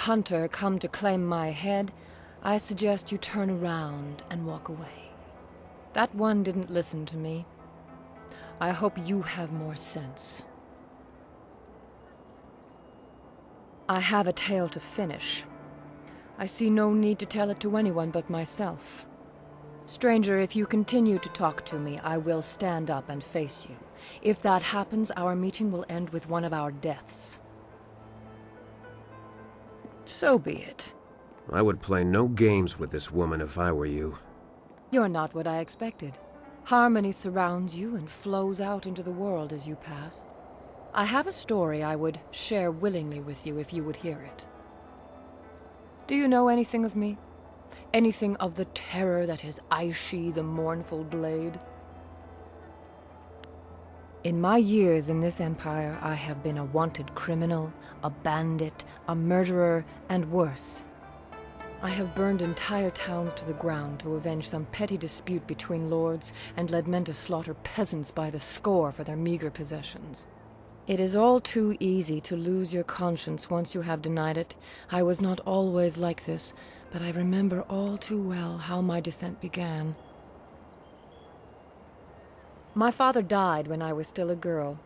Hunter come to claim my head, I suggest you turn around and walk away. That one didn't listen to me. I hope you have more sense. I have a tale to finish. I see no need to tell it to anyone but myself. Stranger, if you continue to talk to me, I will stand up and face you. If that happens, our meeting will end with one of our deaths. So be it. I would play no games with this woman if I were you. You're not what I expected. Harmony surrounds you and flows out into the world as you pass. I have a story I would share willingly with you if you would hear it. Do you know anything of me? Anything of the terror that is Aishi, the Mournful blade? In my years in this empire, I have been a wanted criminal, a bandit, a murderer, and worse. I have burned entire towns to the ground to avenge some petty dispute between lords and led men to slaughter peasants by the score for their meager possessions. It is all too easy to lose your conscience once you have denied it. I was not always like this, but I remember all too well how my descent began. My father died when I was still a girl,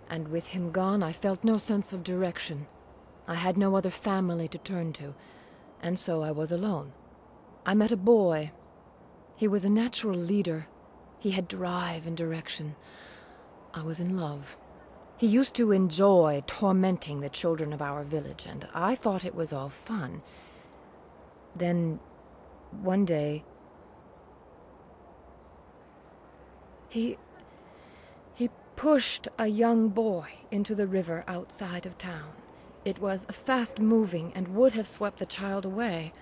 and with him gone I felt no sense of direction. I had no other family to turn to, and so I was alone. I met a boy. He was a natural leader. He had drive and direction. I was in love. He used to enjoy tormenting the children of our village, and I thought it was all fun. Then, one day, he pushed a young boy into the river outside of town. It was fast-moving and would have swept the child away,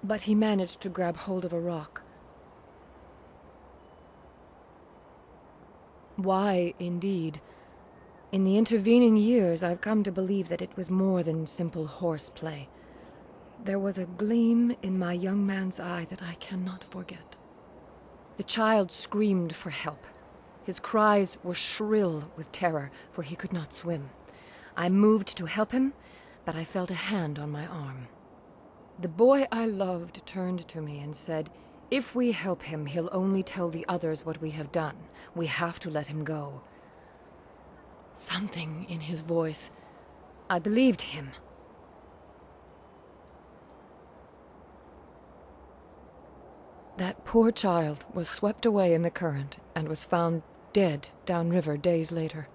but he managed to grab hold of a rock. Why, indeed. In the intervening years, I've come to believe that it was more than simple horseplay. There was a gleam in my young man's eye that I cannot forget. The child screamed for help. His cries were shrill with terror, for he could not swim. I moved to help him, but I felt a hand on my arm. The boy I loved turned to me and said, "If we help him, he'll only tell the others what we have done. We have to let him go." Something in his voice. I believed him. That poor child was swept away in the current and was found dead downriver days later.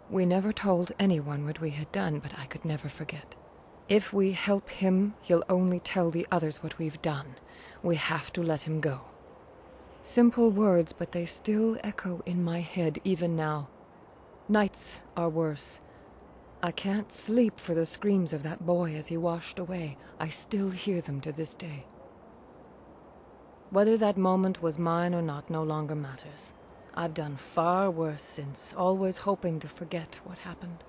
We never told anyone what we had done, but I could never forget. If we help him, he'll only tell the others what we've done. We have to let him go. Simple words, but they still echo in my head even now. Nights are worse. I can't sleep for the screams of that boy as he washed away. I still hear them to this day. Whether that moment was mine or not no longer matters. I've done far worse since, always hoping to forget what happened.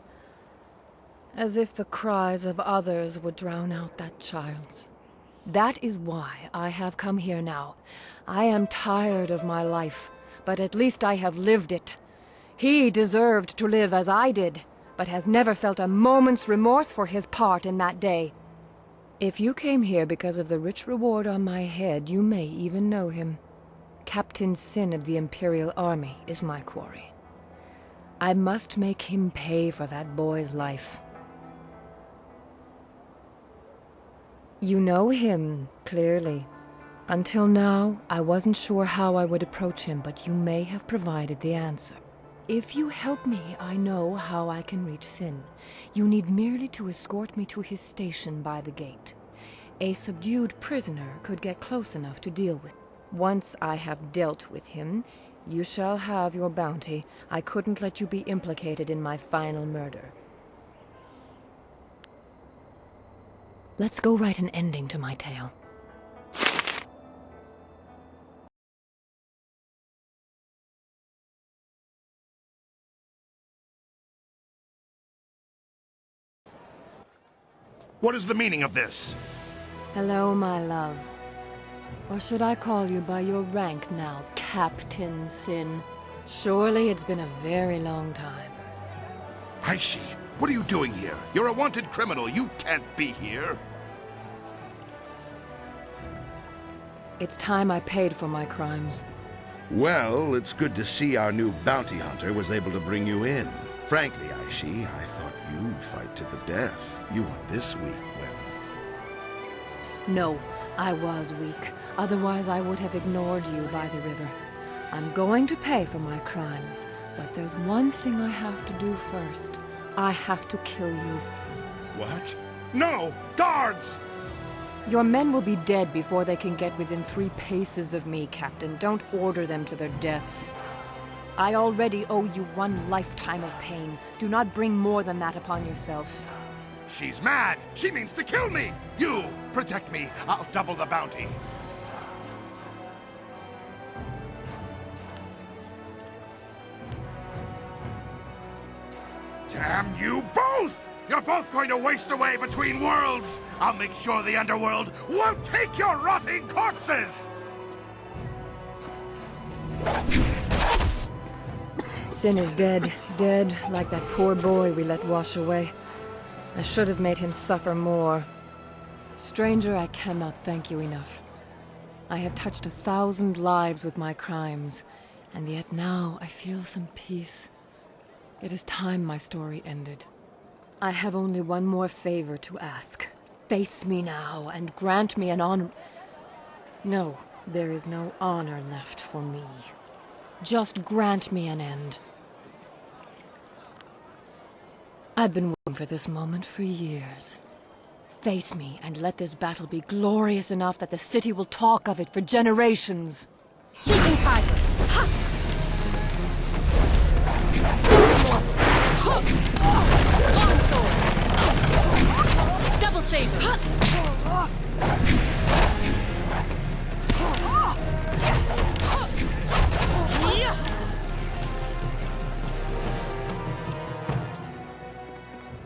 As if the cries of others would drown out that child's. That is why I have come here now. I am tired of my life, but at least I have lived it. He deserved to live as I did, but has never felt a moment's remorse for his part in that day. If you came here because of the rich reward on my head, you may even know him. Captain Sin of the Imperial Army is my quarry. I must make him pay for that boy's life. You know him, clearly. Until now, I wasn't sure how I would approach him, but you may have provided the answer. If you help me, I know how I can reach Sin. You need merely to escort me to his station by the gate. A subdued prisoner could get close enough to deal with. Once I have dealt with him, you shall have your bounty. I couldn't let you be implicated in my final murder. Let's go write an ending to my tale. What is the meaning of this? Hello, my love. Or should I call you by your rank now, Captain Sin? Surely it's been a very long time. Aishi, what are you doing here? You're a wanted criminal. You can't be here. It's time I paid for my crimes. Well, it's good to see our new bounty hunter was able to bring you in. Frankly, Aishi, I thought you'd fight to the death. You were this weak when... No, I was weak. Otherwise, I would have ignored you by the river. I'm going to pay for my crimes, but there's one thing I have to do first. I have to kill you. What? No! Guards! Your men will be dead before they can get within 3 paces of me, Captain. Don't order them to their deaths. I already owe you 1 lifetime of pain. Do not bring more than that upon yourself. She's mad! She means to kill me! You! Protect me! I'll double the bounty! Damn you both! You're both going to waste away between worlds! I'll make sure the underworld won't take your rotting corpses! Sin is dead. Dead like that poor boy we let wash away. I should have made him suffer more. Stranger, I cannot thank you enough. I have touched 1,000 lives with my crimes, and yet now I feel some peace. It is time my story ended. I have only one more favor to ask. Face me now and grant me an honor... No, there is no honor left for me. Just grant me an end. I've been waiting for this moment for years. Face me and let this battle be glorious enough that the city will talk of it for generations. Sleeping Tiger! Ha! Storm! Longsword! Double sabers!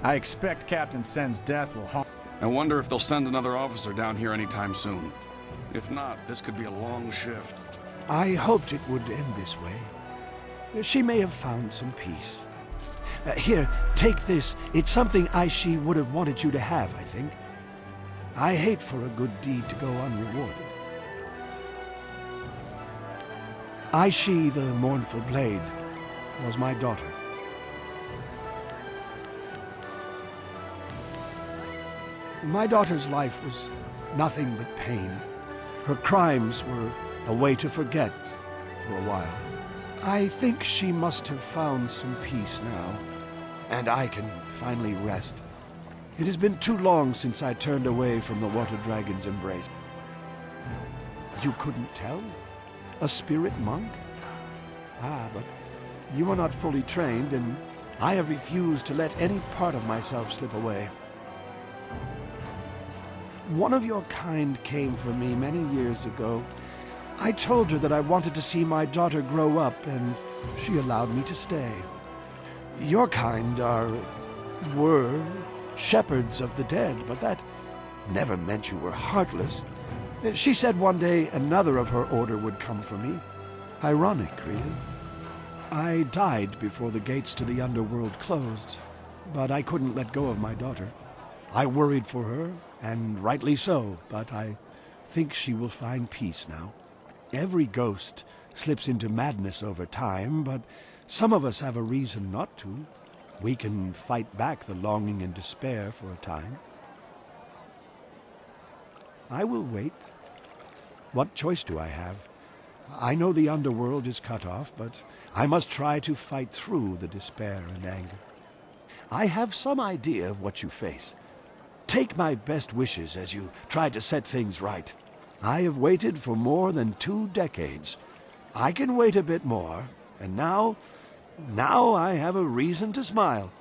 I expect Captain Sen's death will haunt. I wonder if they'll send another officer down here anytime soon. If not, this could be a long shift. I hoped it would end this way. She may have found some peace. Here, take this. It's something Aishi would have wanted you to have, I think. I hate for a good deed to go unrewarded. Aishi, the Mournful Blade, was my daughter. My daughter's life was nothing but pain. Her crimes were a way to forget for a while. I think she must have found some peace now, and I can finally rest. It has been too long since I turned away from the Water Dragon's embrace. You couldn't tell? A spirit monk? Ah, but you are not fully trained, and I have refused to let any part of myself slip away. One of your kind came for me many years ago. I told her that I wanted to see my daughter grow up, and she allowed me to stay. Your kind were shepherds of the dead, but that never meant you were heartless. She said one day another of her order would come for me. Ironic, really. I died before the gates to the underworld closed, but I couldn't let go of my daughter. I worried for her, and rightly so, but I think she will find peace now. Every ghost slips into madness over time, but some of us have a reason not to. We can fight back the longing and despair for a time. I will wait. What choice do I have? I know the underworld is cut off, but I must try to fight through the despair and anger. I have some idea of what you face. Take my best wishes as you try to set things right. I have waited for more than 2 decades. I can wait a bit more, and now I have a reason to smile.